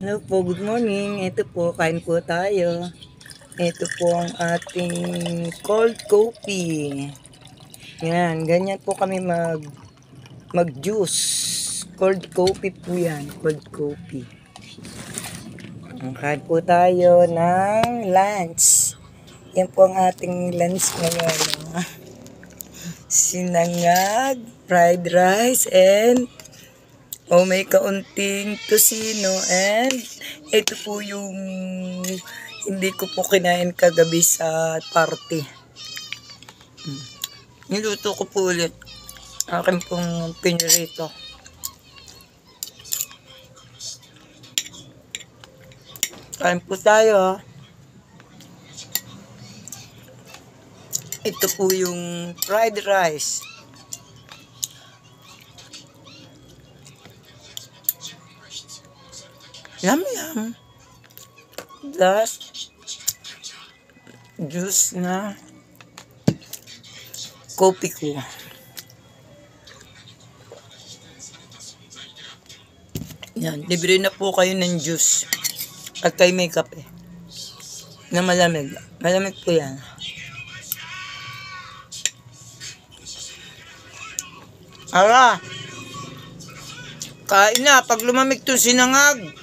Hello po, good morning. Ito po, kain po tayo. Ito po ang ating cold coffee. Yan, ganyan po kami mag-juice. Cold coffee po yan, cold coffee. Kain po tayo ng lunch. Yan po ang ating lunch ngayon. Sinangag, fried rice, and may kaunting tosino, and ito po yung hindi ko po kinain kagabi sa party. Niluto ko po ulit. Akin pong pinirito. Kain po tayo. Ito po yung fried rice. Yum yum. Plus, juice na kopi ko. Yan, libre na po kayo ng juice. At kayo may kape. Na malamig. Malamig po yan. Ara! Kain na, pag lumamig to sinangag.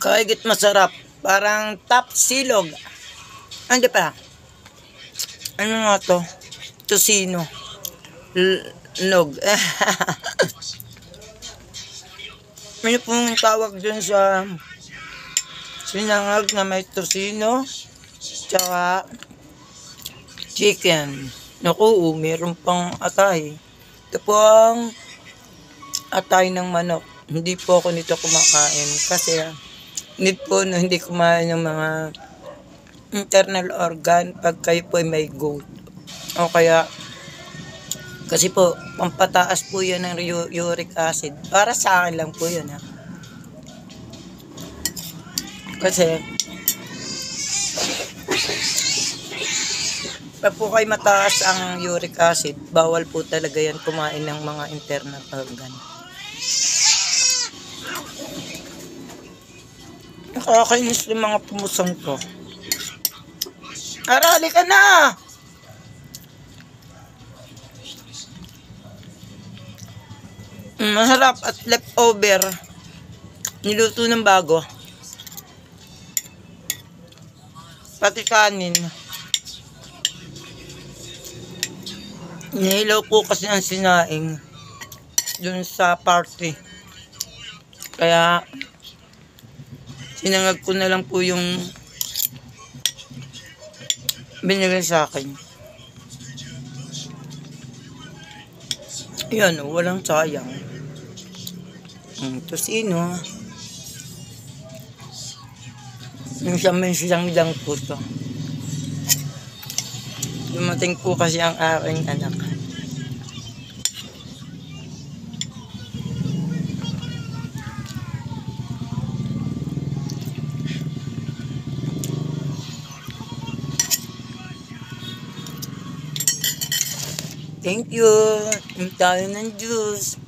Kahigit masarap. Parang top silog. Hindi pa. Ano nga to? Tosino. Log. Ano pong tawag dun sa sinangag na may tosino? Tsaka chicken. Naku, meron pang atay. Ito po ang atay ng manok. Hindi po ako nito kumakain kasi need po no, hindi kumain ng mga internal organ pag kayo po ay may gout. O kaya, kasi po, pampataas po yan ng uric acid. Para sa akin lang po yun, ha. Kasi, pag po kayo mataas ang uric acid, bawal po talaga yan kumain ng mga internal organ. Nakakainis yung mga pumusang ko. Arali ka na! Masarap at leftover. Niluto ng bago. Pati kanin. Nihilaw po kasi ang sinaing dun sa party. Kaya sinangag ko na lang po yung binigay sa akin. Yan, walang sayang. Tosino. Yung siyang lang po to. Dumating po kasi ang aking anak. Thank you. Yung tayo ng juice.